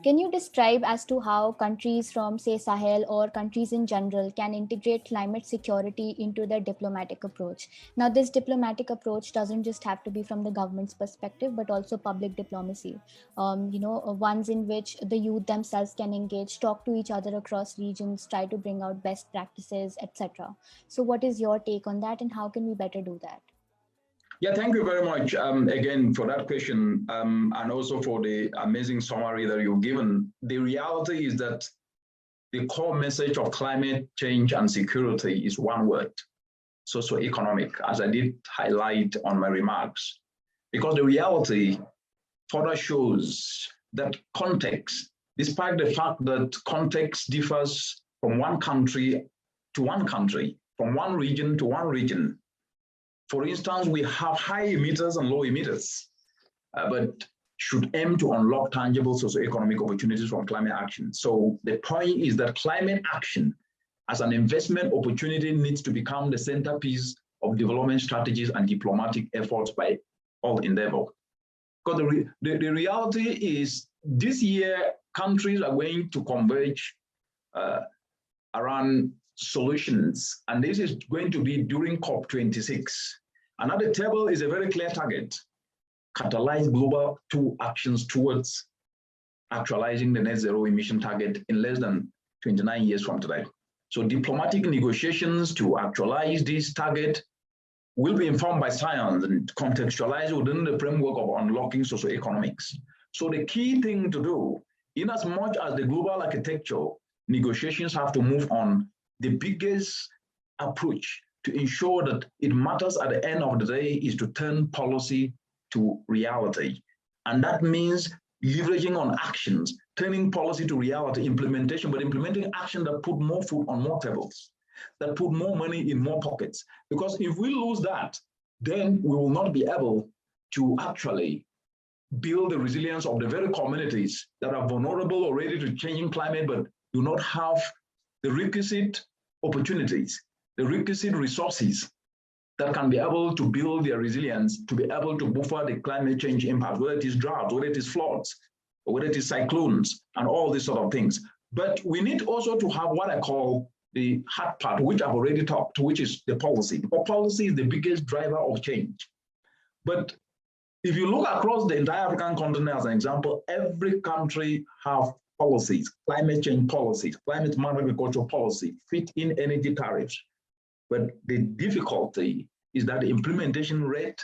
Can you describe as to how countries from, say, Sahel or countries in general can integrate climate security into their diplomatic approach? Now, this diplomatic approach doesn't just have to be from the government's perspective, but also public diplomacy. Ones in which the youth themselves can engage, talk to each other across regions, try to bring out best practices, etc. So, what is your take on that, and how can we better do that? Yeah, thank you very much again for that question and also for the amazing summary that you've given. The reality is that the core message of climate change and security is one word: socioeconomic, as I did highlight on my remarks, because the reality further shows that context, despite the fact that context differs from one country to one country, from one region to one region. For instance, we have high emitters and low emitters, but should aim to unlock tangible socioeconomic opportunities from climate action. So the point is that climate action as an investment opportunity needs to become the centerpiece of development strategies and diplomatic efforts by all endeavor. Because the reality is this year, countries are going to converge around solutions, and this is going to be during COP26. And at the table is a very clear target: catalyze global actions towards actualizing the net zero emission target in less than 29 years from today. So diplomatic negotiations to actualize this target will be informed by science and contextualized within the framework of unlocking socioeconomics. So the key thing to do, in as much as the global architecture negotiations have to move on, the biggest approach to ensure that it matters at the end of the day is to turn policy to reality. And that means leveraging on actions, turning policy to reality, implementation, but implementing action that put more food on more tables, that put more money in more pockets. Because if we lose that, then we will not be able to actually build the resilience of the very communities that are vulnerable already to changing climate, but do not have the requisite opportunities, the requisite resources that can be able to build their resilience, to be able to buffer the climate change impact, whether it is drought, whether it is floods, or whether it is cyclones, and all these sort of things. But we need also to have what I call the hard part, which I've already talked to, which is the policy. Because policy is the biggest driver of change. But if you look across the entire African continent as an example, every country have policies, climate change policies, climate smart agriculture policy, fit-in energy tariffs. But the difficulty is that the implementation rate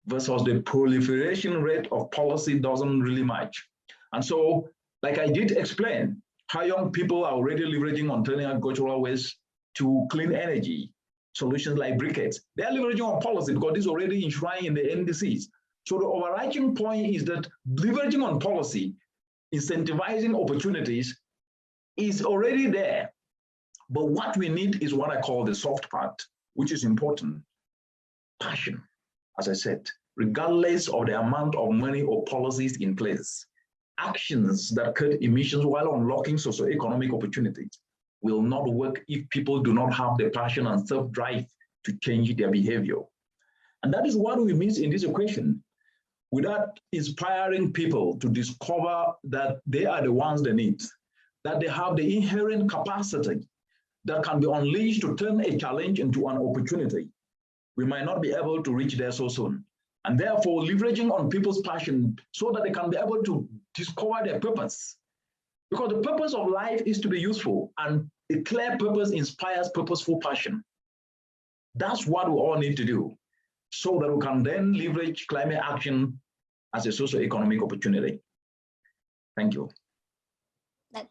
versus the proliferation rate of policy doesn't really match. And so, like I did explain, how young people are already leveraging on turning agricultural waste to clean energy solutions like briquettes. They're leveraging on policy because this is already enshrined in the NDCs. So the overarching point is that leveraging on policy, incentivizing opportunities is already there. But what we need is what I call the soft part, which is important: passion, as I said, regardless of the amount of money or policies in place. Actions that cut emissions while unlocking socioeconomic opportunities will not work if people do not have the passion and self-drive to change their behavior. And that is what we miss in this equation. Without inspiring people to discover that they are the ones they need, that they have the inherent capacity that can be unleashed to turn a challenge into an opportunity, we might not be able to reach there so soon. And therefore, leveraging on people's passion so that they can be able to discover their purpose. Because the purpose of life is to be useful, and a clear purpose inspires purposeful passion. That's what we all need to do, so that we can then leverage climate action as a socio-economic opportunity. Thank you.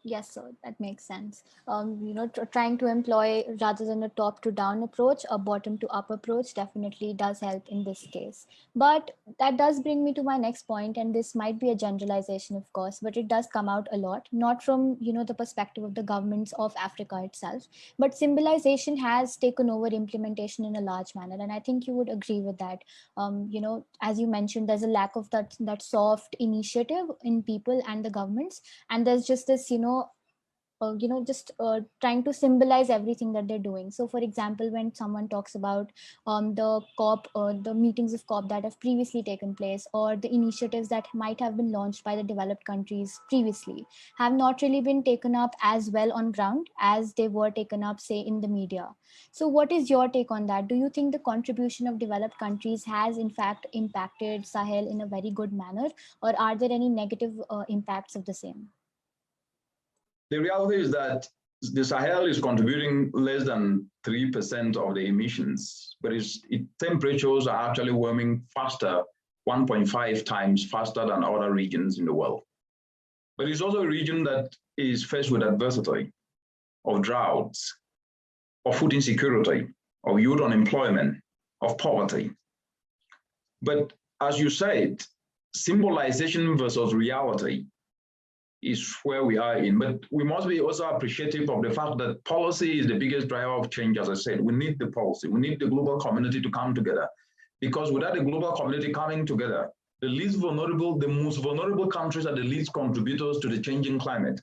Yes, sir, that makes sense. Trying to employ, rather than a top to down approach, a bottom to up approach definitely does help in this case. But that does bring me to my next point, and this might be a generalization, of course, but it does come out a lot, not from the perspective of the governments of Africa itself, but symbolization has taken over implementation in a large manner, and I think you would agree with that. As you mentioned, there's a lack of that soft initiative in people and the governments, and there's just this just trying to symbolize everything that they're doing. So for example, when someone talks about the meetings of COP that have previously taken place, or the initiatives that might have been launched by the developed countries previously, have not really been taken up as well on ground as they were taken up, say, in the media. So what is your take on that? Do you think the contribution of developed countries has in fact impacted Sahel in a very good manner, or are there any negative impacts of the same? The reality is that the Sahel is contributing less than 3% of the emissions, but temperatures are actually warming faster, 1.5 times faster than other regions in the world. But it's also a region that is faced with adversity of droughts, of food insecurity, of youth unemployment, of poverty. But as you said, symbolization versus reality is where we are in. But we must be also appreciative of the fact that policy is the biggest driver of change. As I said, we need the policy, we need the global community to come together, because without the global community coming together, the most vulnerable countries are the least contributors to the changing climate.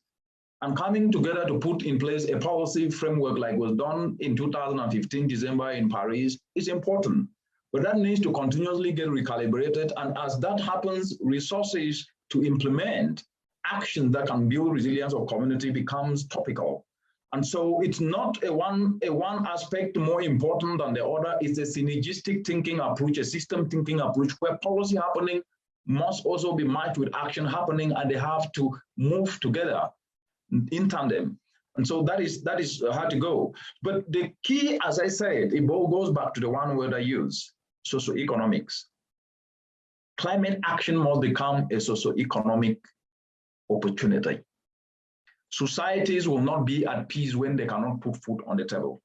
And coming together to put in place a policy framework like was done in 2015 December in Paris is important. But that needs to continuously get recalibrated. And as that happens, resources to implement action that can build resilience of community becomes topical. And so it's not a one aspect more important than the other. It's a synergistic thinking approach, a system thinking approach, where policy happening must also be matched with action happening, and they have to move together in tandem. And so that is how to go. But the key, as I said, it all goes back to the one word I use, socioeconomics. Climate action must become a socioeconomic opportunity. Societies will not be at peace when they cannot put food on the table.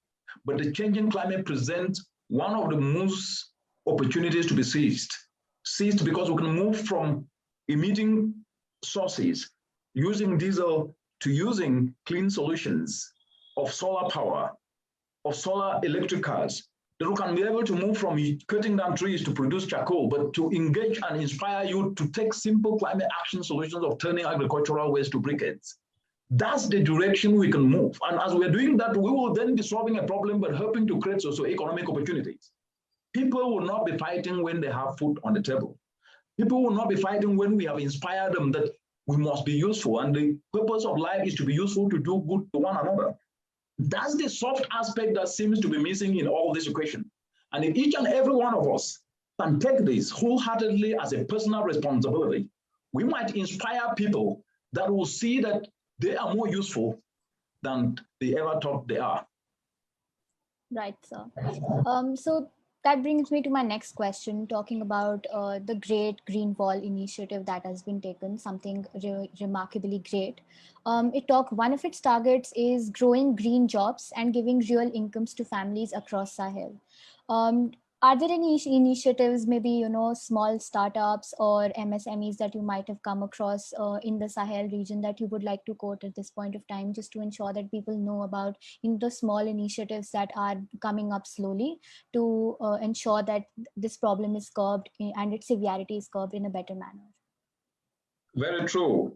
But the changing climate presents one of the most opportunities to be seized because we can move from emitting sources, using diesel, to using clean solutions of solar power, of solar electric cars, that we can be able to move from cutting down trees to produce charcoal, but to engage and inspire you to take simple climate action solutions of turning agricultural waste to briquettes. That's the direction we can move. And as we're doing that, we will then be solving a problem, but helping to create socio-economic opportunities. People will not be fighting when they have food on the table. People will not be fighting when we have inspired them that we must be useful, and the purpose of life is to be useful, to do good to one another. That's the soft aspect that seems to be missing in all this equation. And if each and every one of us can take this wholeheartedly as a personal responsibility, we might inspire people that will see that they are more useful than they ever thought they are. Right, sir. So that brings me to my next question, talking about the Great Green Wall initiative that has been taken, something remarkably great. One of its targets is growing green jobs and giving real incomes to families across Sahel. Are there any initiatives, maybe, small startups or MSMEs that you might have come across in the Sahel region that you would like to quote at this point of time, just to ensure that people know about the small initiatives that are coming up slowly to ensure that this problem is curbed and its severity is curbed in a better manner? Very true.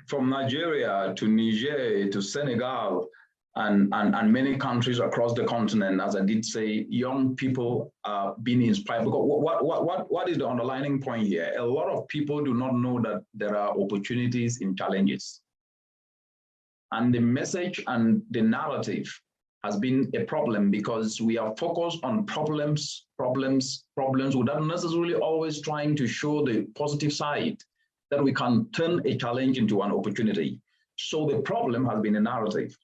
From Nigeria to Niger to Senegal, and many countries across the continent, as I did say, young people are being inspired. Because what is the underlying point here? A lot of people do not know that there are opportunities in challenges. And the message and the narrative has been a problem, because we are focused on problems without necessarily always trying to show the positive side, that we can turn a challenge into an opportunity. So the problem has been a narrative.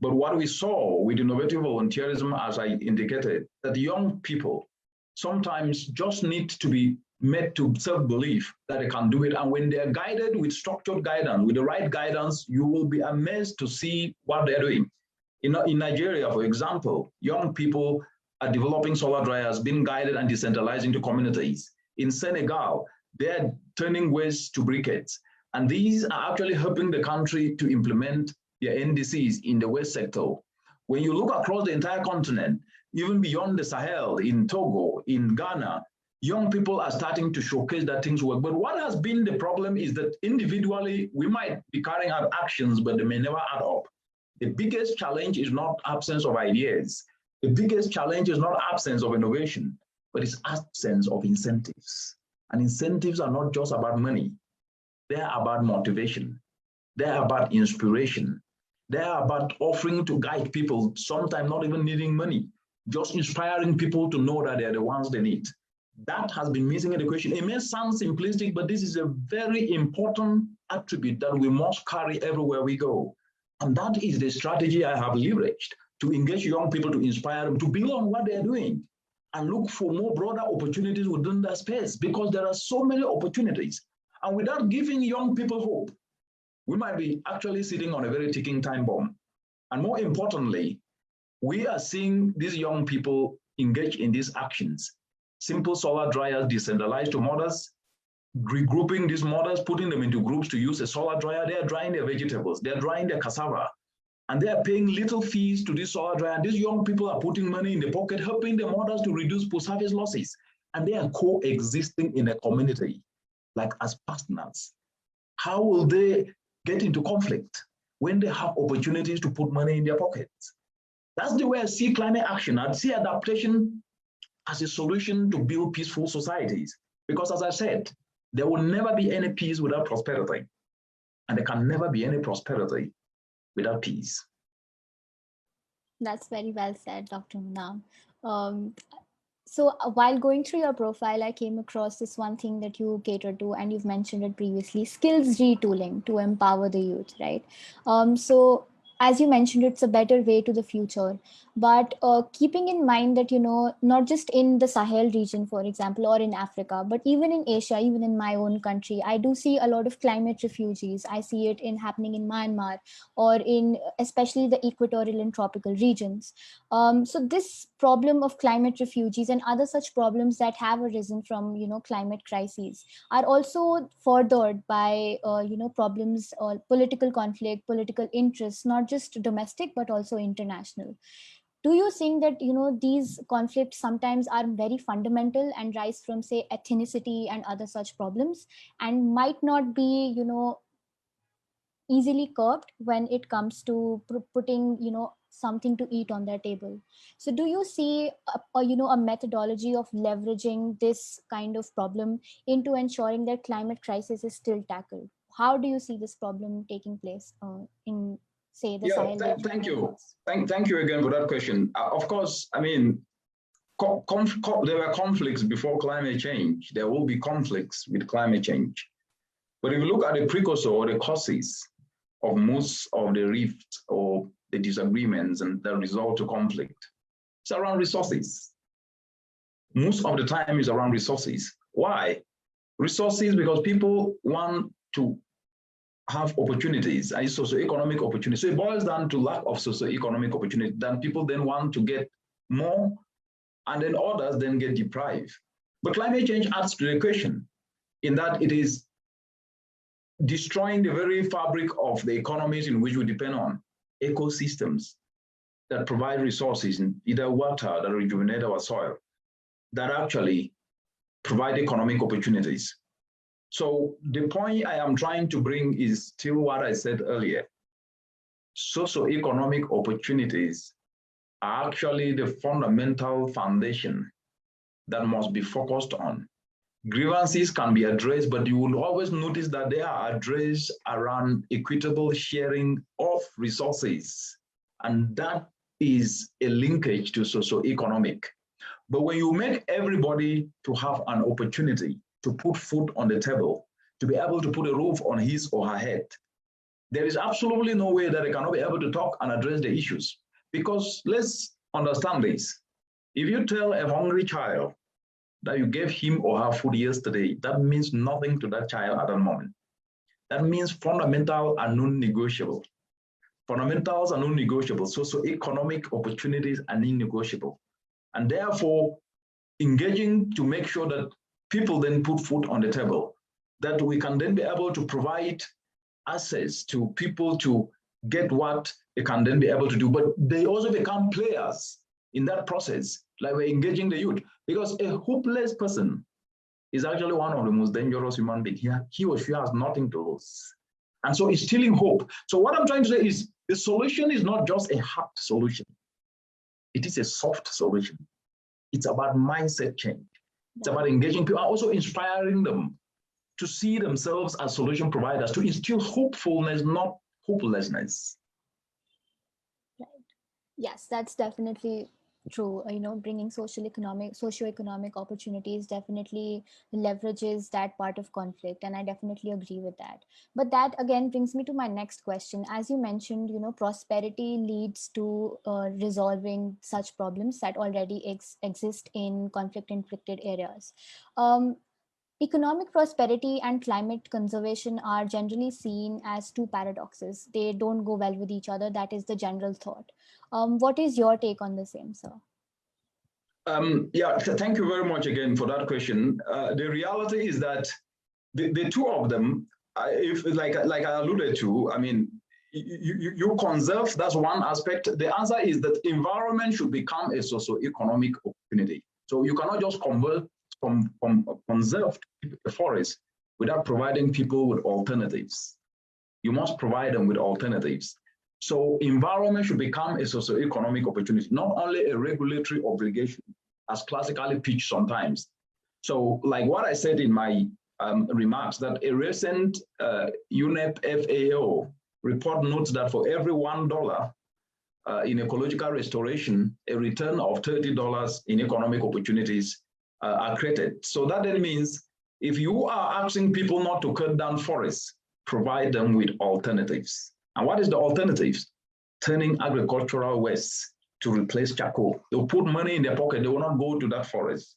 But what we saw with innovative volunteerism, as I indicated, that young people sometimes just need to be made to self-believe that they can do it. And when they're guided with structured guidance, with the right guidance, you will be amazed to see what they're doing. In Nigeria, for example, young people are developing solar dryers, being guided and decentralized into communities. In Senegal, they're turning waste to briquettes. And these are actually helping the country to implement their NDCs in the waste sector. When you look across the entire continent, even beyond the Sahel, in Togo, in Ghana, young people are starting to showcase that things work. But what has been the problem is that individually, we might be carrying out actions, but they may never add up. The biggest challenge is not absence of ideas. The biggest challenge is not absence of innovation, but it's absence of incentives. And incentives are not just about money. They're about motivation. They're about inspiration. They're about offering to guide people, sometimes not even needing money, just inspiring people to know that they're the ones they need. That has been missing in the equation. It may sound simplistic, but this is a very important attribute that we must carry everywhere we go. And that is the strategy I have leveraged to engage young people, to inspire them, to build on what they're doing and look for more broader opportunities within that space, because there are so many opportunities. And without giving young people hope, we might be actually sitting on a very ticking time bomb. And more importantly, we are seeing these young people engage in these actions. Simple solar dryers decentralized to mothers, regrouping these mothers, putting them into groups to use a solar dryer. They are drying their vegetables, they are drying their cassava, and they are paying little fees to this solar dryer. And these young people are putting money in the pocket, helping the mothers to reduce post-harvest losses. And they are coexisting in a community, like as partners. How will they get into conflict when they have opportunities to put money in their pockets? That's the way I see climate action. I see adaptation as a solution to build peaceful societies. Because as I said, there will never be any peace without prosperity. And there can never be any prosperity without peace. That's very well said, Dr. Munam. So while going through your profile, I came across this one thing that you cater to, and you've mentioned it previously: skills retooling to empower the youth, right? So as you mentioned, it's a better way to the future. But keeping in mind that, not just in the Sahel region, for example, or in Africa, but even in Asia, even in my own country, I do see a lot of climate refugees. I see it happening in Myanmar, or in especially the equatorial and tropical regions. So this problem of climate refugees and other such problems that have arisen from, climate crises are also furthered by, problems or political conflict, political interests, not just domestic, but also international. Do you think that, these conflicts sometimes are very fundamental and rise from, say, ethnicity and other such problems, and might not be, easily curbed when it comes to putting, something to eat on their table? So do you see a methodology of leveraging this kind of problem into ensuring that climate crisis is still tackled? How do you see this problem taking place in, say, the Sahel region? Thank you. Thank you again for that question. Of course, I mean, there were conflicts before climate change. There will be conflicts with climate change. But if you look at the precursor or the causes of most of the rifts or the disagreements and the result to conflict, it's around resources. Most of the time it's around resources. Why? Resources because people want to have opportunities, and socioeconomic opportunities. So it boils down to lack of socioeconomic opportunity. Then people then want to get more, and then others then get deprived. But climate change adds to the equation in that it is destroying the very fabric of the economies in which we depend on, ecosystems that provide resources, either water that rejuvenate our soil, that actually provide economic opportunities. So the point I am trying to bring is still what I said earlier. Socioeconomic opportunities are actually the fundamental foundation that must be focused on. Grievances can be addressed, but you will always notice that they are addressed around equitable sharing of resources. And that is a linkage to socioeconomic. But when you make everybody to have an opportunity to put food on the table, to be able to put a roof on his or her head, there is absolutely no way that they cannot be able to talk and address the issues. Because let's understand this. If you tell a hungry child that you gave him or her food yesterday, that means nothing to that child at that moment. That means fundamental and non-negotiable. Fundamentals are non-negotiable. Socioeconomic opportunities are non-negotiable. And therefore, engaging to make sure that people then put food on the table, that we can then be able to provide access to people to get what they can then be able to do. But they also become players in that process, like we're engaging the youth. Because a hopeless person is actually one of the most dangerous human beings. He or she has nothing to lose. And so it's stealing hope. So what I'm trying to say is The solution is not just a hard solution. It is a soft solution. It's about mindset change. It's about engaging people, also inspiring them to see themselves as solution providers, to instill hopefulness, not hopelessness. Right. Yes, that's definitely true. Bringing socioeconomic opportunities definitely leverages that part of conflict, and I definitely agree with that. But that again brings me to my next question. As you mentioned, prosperity leads to resolving such problems that already exist in conflict-inflicted areas. Um, Economic prosperity and climate conservation are generally seen as two paradoxes. They don't go well with each other. That is the general thought. What is your take on the same, sir? Yeah, thank you very much again for that question. The reality is that the two of them, if like I alluded to, I mean, you conserve, that's one aspect. The answer is that environment should become a socio-economic opportunity. So you cannot just conserve the forest without providing people with alternatives. You must provide them with alternatives. So environment should become a socio-economic opportunity, not only a regulatory obligation, as classically pitched sometimes. So like what I said in my remarks, that a recent UNEP FAO report notes that for every $1 in ecological restoration, a return of $30 in economic opportunities are created. So that then means if you are asking people not to cut down forests, provide them with alternatives. And what is the alternatives? Turning agricultural waste to replace charcoal. They'll put money in their pocket, they will not go to that forest.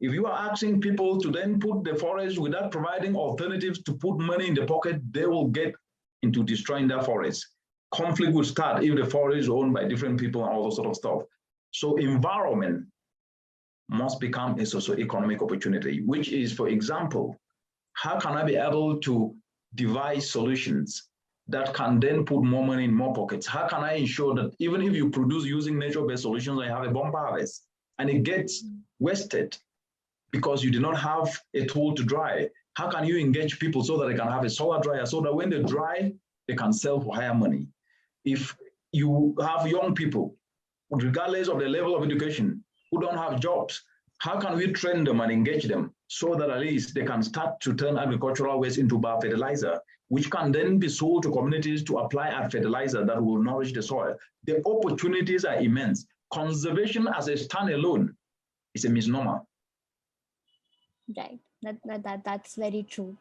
If you are asking people to then put the forest without providing alternatives to put money in the pocket, they will get into destroying that forest. Conflict will start if the forest is owned by different people and all that sort of stuff. So environment must become a socio-economic opportunity, which is, for example, how can I be able to devise solutions that can then put more money in more pockets? How can I ensure that even if you produce using nature-based solutions, I have a bumper harvest and it gets wasted because you do not have a tool to dry? How can you engage people so that they can have a solar dryer so that when they dry, they can sell for higher money? If you have young people, regardless of the level of education, who don't have jobs, how can we train them and engage them so that at least they can start to turn agricultural waste into biofertilizer, which can then be sold to communities to apply as fertilizer that will nourish the soil? The opportunities are immense. Conservation as a standalone is a misnomer. Right, that's very true.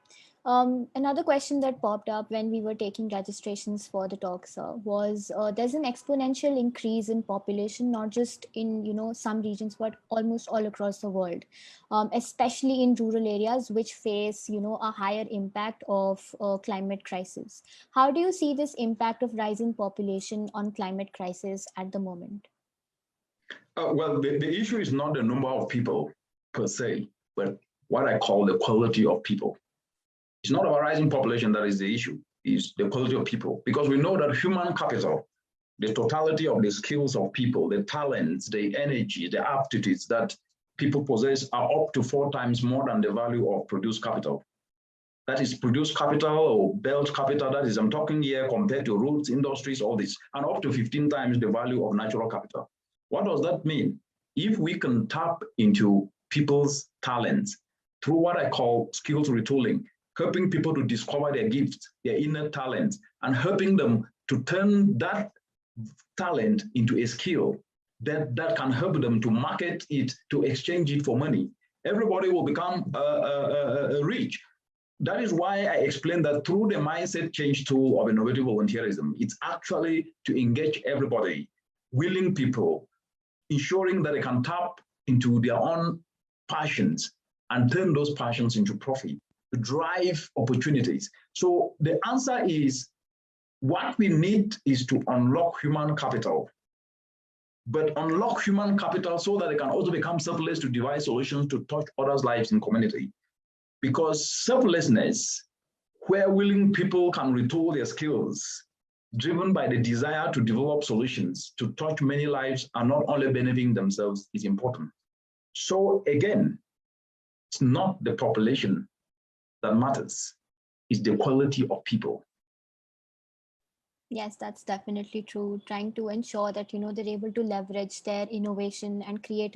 Another question that popped up when we were taking registrations for the talk, sir, was there's an exponential increase in population, not just in some regions, but almost all across the world, especially in rural areas which face a higher impact of climate crisis. How do you see this impact of rising population on climate crisis at the moment? Well, the issue is not the number of people per se, but what I call the quality of people. It's not about rising population that is the issue, it's the quality of people. Because we know that human capital, the totality of the skills of people, the talents, the energy, the aptitudes that people possess are up to 4 times more than the value of produced capital. That is produced capital or built capital, that is, I'm talking here compared to roads, industries, all this, and up to 15 times the value of natural capital. What does that mean? If we can tap into people's talents through what I call skills retooling, helping people to discover their gifts, their inner talents, and helping them to turn that talent into a skill that can help them to market it, to exchange it for money, everybody will become rich. That is why I explained that through the mindset change tool of innovative volunteerism, it's actually to engage everybody, willing people, ensuring that they can tap into their own passions and turn those passions into profit, to drive opportunities. So the answer is, what we need is to unlock human capital, but unlock human capital so that they can also become selfless to devise solutions to touch others' lives in community. Because selflessness, where willing people can retool their skills, driven by the desire to develop solutions to touch many lives and not only benefiting themselves, is important. So again, it's not the population that matters, it's the quality of people. Yes, that's definitely true. Trying to ensure that, they're able to leverage their innovation and create,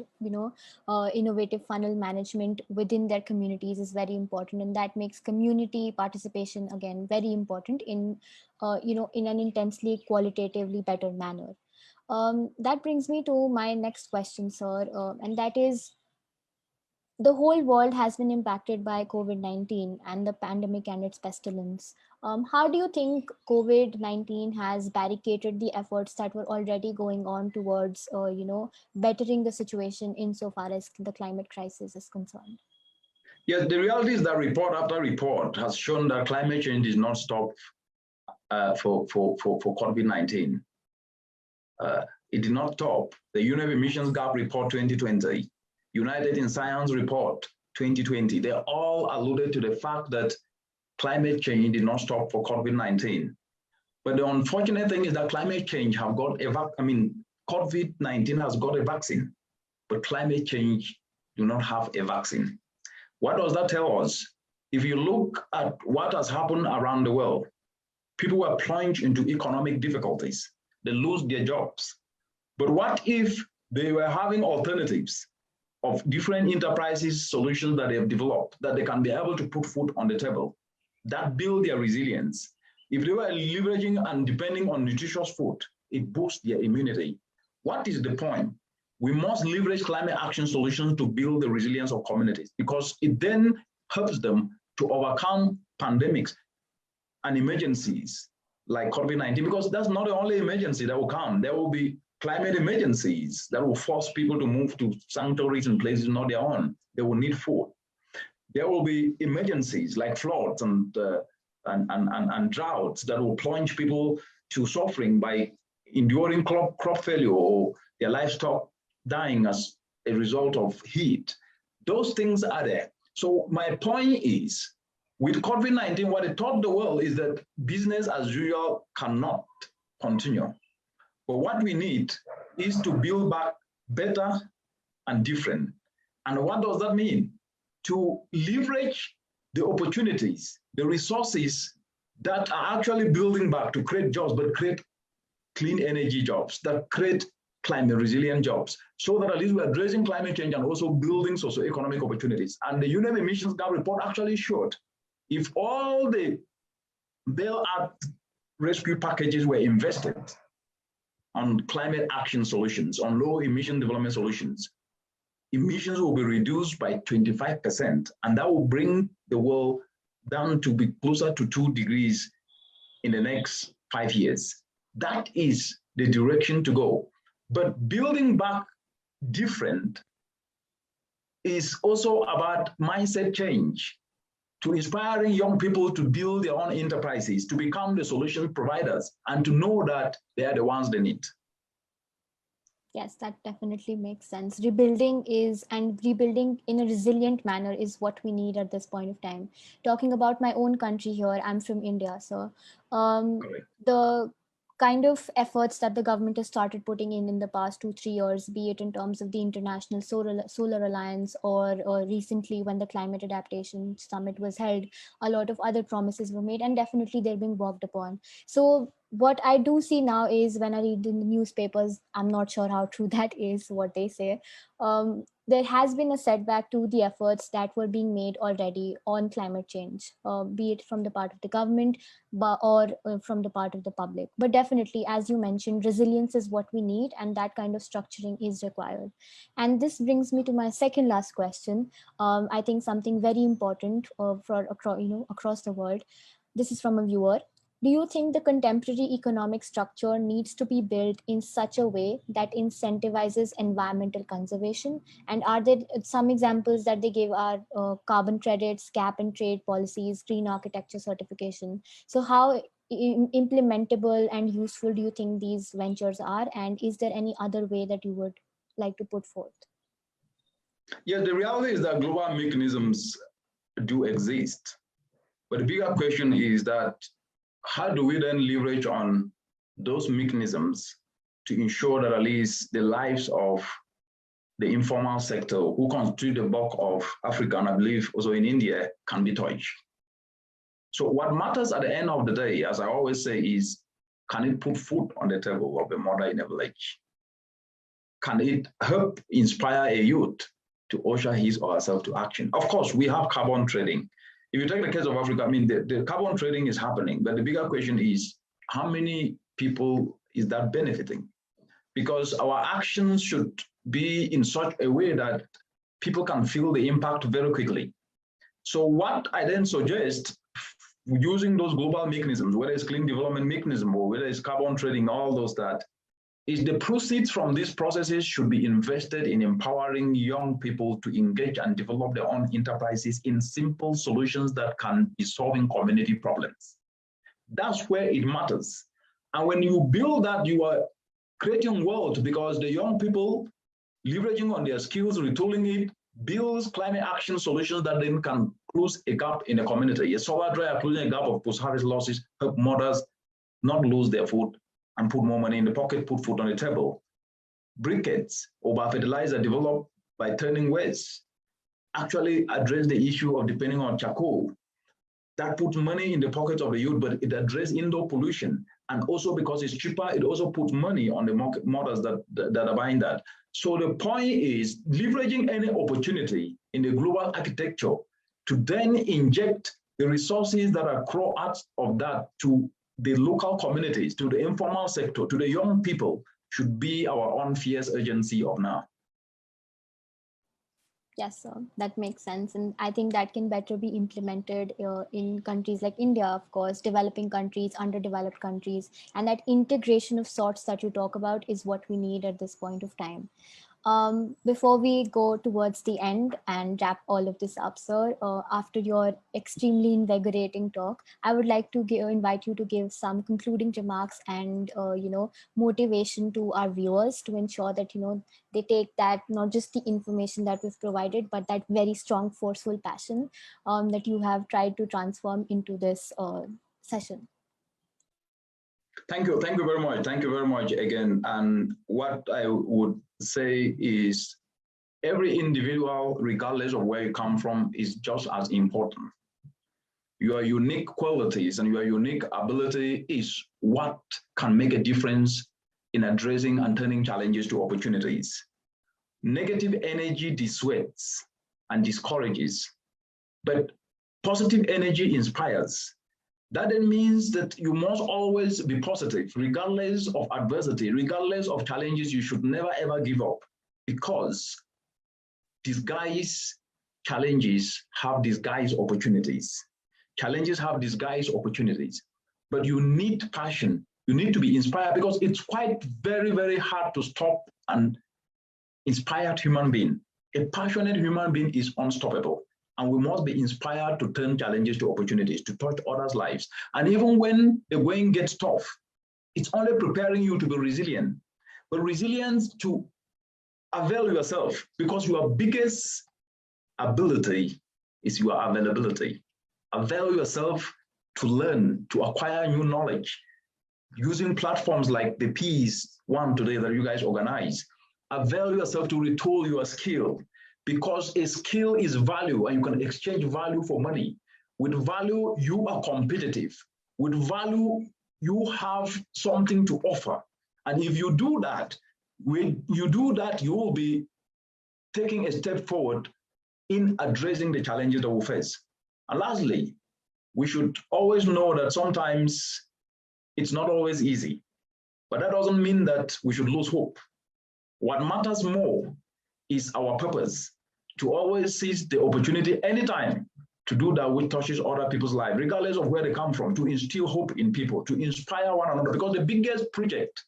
innovative funnel management within their communities is very important. And that makes community participation, again, very important in an intensely qualitatively better manner. That brings me to my next question, sir, and that is, the whole world has been impacted by COVID-19 and the pandemic and its pestilence. How do you think COVID-19 has barricaded the efforts that were already going on towards, bettering the situation insofar as the climate crisis is concerned? Yes, the reality is that report after report has shown that climate change is not stopped for COVID-19. It did not stop. The UNEP Emissions Gap Report 2020, United in Science Report 2020, they all alluded to the fact that climate change did not stop for COVID-19. But the unfortunate thing is that climate change have got COVID-19 has got a vaccine, but climate change do not have a vaccine. What does that tell us? If you look at what has happened around the world, people were plunged into economic difficulties. They lose their jobs. But what if they were having alternatives of different enterprises, solutions that they have developed, that they can be able to put food on the table, that build their resilience? If they were leveraging and depending on nutritious food, it boosts their immunity. What is the point? We must leverage climate action solutions to build the resilience of communities, because it then helps them to overcome pandemics and emergencies like COVID-19, because that's not the only emergency that will come. There will be climate emergencies that will force people to move to sanctuaries and places not their own. They will need food. There will be emergencies like floods and droughts that will plunge people to suffering by enduring crop failure or their livestock dying as a result of heat. Those things are there. So my point is, with COVID-19, what it taught the world is that business as usual cannot continue. But what we need is to build back better and different. And what does that mean? To leverage the opportunities, the resources that are actually building back to create jobs, but create clean energy jobs, that create climate resilient jobs, so that at least we're addressing climate change and also building socioeconomic opportunities. And the UNEP Emissions Gap Report actually showed, if all the bailout rescue packages were invested on climate action solutions, on low emission development solutions, emissions will be reduced by 25%, and that will bring the world down to be closer to 2 degrees in the next 5 years. That is the direction to go. But building back different is also about mindset change, to inspiring young people to build their own enterprises, to become the solution providers, and to know that they are the ones they need. Yes, that definitely makes sense. Rebuilding in a resilient manner is what we need at this point of time. Talking about my own country here, I'm from India. So the kind of efforts that the government has started putting in the past 2-3 years, be it in terms of the International Solar Alliance, or recently when the Climate Adaptation Summit was held, a lot of other promises were made, and definitely they're being worked upon. So what I do see now is, when I read in the newspapers, I'm not sure how true that is, what they say. There has been a setback to the efforts that were being made already on climate change, be it from the part of the government or from the part of the public. But definitely, as you mentioned, resilience is what we need, and that kind of structuring is required. And this brings me to my second last question. I think something very important across the world. This is from a viewer. Do you think the contemporary economic structure needs to be built in such a way that incentivizes environmental conservation? And are there some examples that they give are carbon credits, cap and trade policies, green architecture certification? So how implementable and useful do you think these ventures are? And is there any other way that you would like to put forth? Yeah, the reality is that global mechanisms do exist. But the bigger question is that, how do we then leverage on those mechanisms to ensure that at least the lives of the informal sector, who constitute the bulk of Africa, and I believe also in India, can be touched? So what matters at the end of the day, as I always say, is Can it put food on the table of a mother in a village? Can it help inspire a youth to usher his or herself to action? Of course, we have carbon trading. If you take the case of Africa, I mean, the carbon trading is happening, but the bigger question is, how many people is that benefiting? Because our actions should be in such a way that people can feel the impact very quickly. So what I then suggest, using those global mechanisms, whether it's clean development mechanism or whether it's carbon trading, all those that, is the proceeds from these processes should be invested in empowering young people to engage and develop their own enterprises in simple solutions that can be solving community problems. That's where it matters. And when you build that, you are creating wealth, because the young people leveraging on their skills, retooling it, builds climate action solutions that then can close a gap in the community. A solar dryer closing a gap of post-harvest losses, help mothers not lose their food and put more money in the pocket, put food on the table. Briquettes or biofertilizer developed by turning waste actually address the issue of depending on charcoal. That puts money in the pockets of the youth, but it addresses indoor pollution. And also because it's cheaper, it also puts money on the mothers that are buying that. So the point is leveraging any opportunity in the global architecture to then inject the resources that are out of that to the local communities, to the informal sector, to the young people, should be our own fierce urgency of now. Yes, sir, that makes sense. And I think that can better be implemented in countries like India, of course, developing countries, underdeveloped countries. And that integration of sorts that you talk about is what we need at this point of time. Before we go towards the end and wrap all of this up, sir, after your extremely invigorating talk, I would like to invite you to give some concluding remarks and, motivation to our viewers to ensure that, they take that, not just the information that we've provided, but that very strong, forceful passion that you have tried to transform into this session. Thank you very much. Thank you very much again. And what I would say is every individual, regardless of where you come from, is just as important. Your unique qualities and your unique ability is what can make a difference in addressing and turning challenges to opportunities. Negative energy dissuades and discourages, but positive energy inspires. That then means that you must always be positive, regardless of adversity, regardless of challenges. You should never ever give up, because disguised challenges have disguised opportunities. Challenges have disguised opportunities, but you need passion. You need to be inspired, because it's quite very, very hard to stop an inspired human being. A passionate human being is unstoppable. And we must be inspired to turn challenges to opportunities, to touch others' lives. And even when the going gets tough, it's only preparing you to be resilient. But resilience to avail yourself, because your biggest ability is your availability. Avail yourself to learn, to acquire new knowledge, using platforms like the Peace one today that you guys organize. Avail yourself to retool your skill, because a skill is value and you can exchange value for money. With value, you are competitive. With value, you have something to offer. And if you do that, when you do that, you will be taking a step forward in addressing the challenges that we face. And lastly, we should always know that sometimes it's not always easy, but that doesn't mean that we should lose hope. What matters more is our purpose, to always seize the opportunity anytime to do that which touches other people's lives, regardless of where they come from, to instill hope in people, to inspire one another, because the biggest project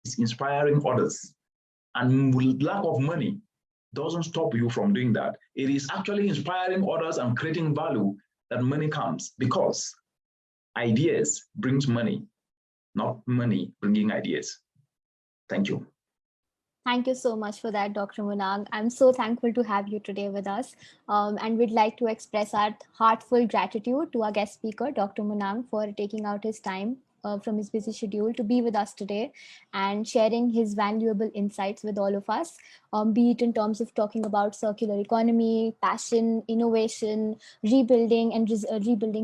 is inspiring others. And lack of money doesn't stop you from doing that. It is actually inspiring others and creating value that money comes, because ideas brings money, not money bringing ideas. Thank you. Thank you so much for that, Dr. Munang. I'm so thankful to have you today with us. And we'd like to express our heartfelt gratitude to our guest speaker, Dr. Munang, for taking out his time from his busy schedule to be with us today and sharing his valuable insights with all of us, be it in terms of talking about circular economy, passion, innovation, rebuilding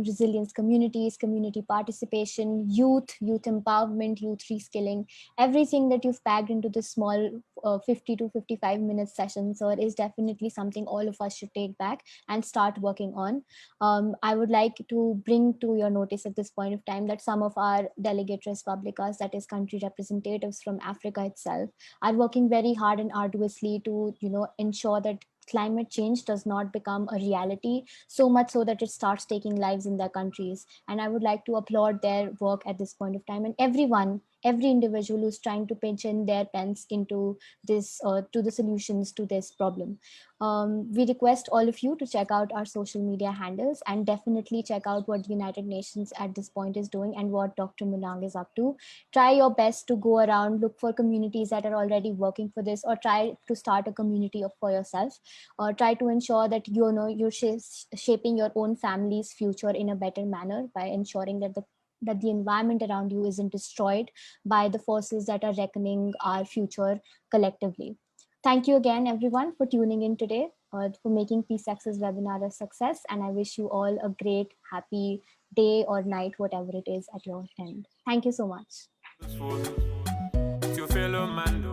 resilience communities, community participation, youth empowerment, youth reskilling, everything that you've packed into this small 50 to 55 minutes session, sir, is definitely something all of us should take back and start working on. I would like to bring to your notice at this point of time that some of our delegate res publicas, that is country representatives from Africa itself, are working very hard and arduously to, ensure that climate change does not become a reality, so much so that it starts taking lives in their countries. And I would like to applaud their work at this point of time, and every individual who's trying to pitch in their pens into this, to the solutions to this problem. We request all of you to check out our social media handles and definitely check out what the United Nations at this point is doing and what Dr. Munang is up to. Try your best to go around, look for communities that are already working for this, or try to start a community for yourself, or try to ensure that you're shaping your own family's future in a better manner by ensuring that the environment around you isn't destroyed by the forces that are reckoning our future collectively. Thank you again, everyone, for tuning in today, for making Peace Access webinar a success. And I wish you all a great, happy day or night, whatever it is at your end. Thank you so much. To fellow man,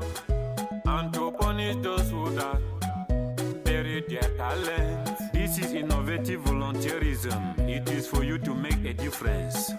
and to punish those who that bury their talent. This is innovative volunteerism. It is for you to make a difference.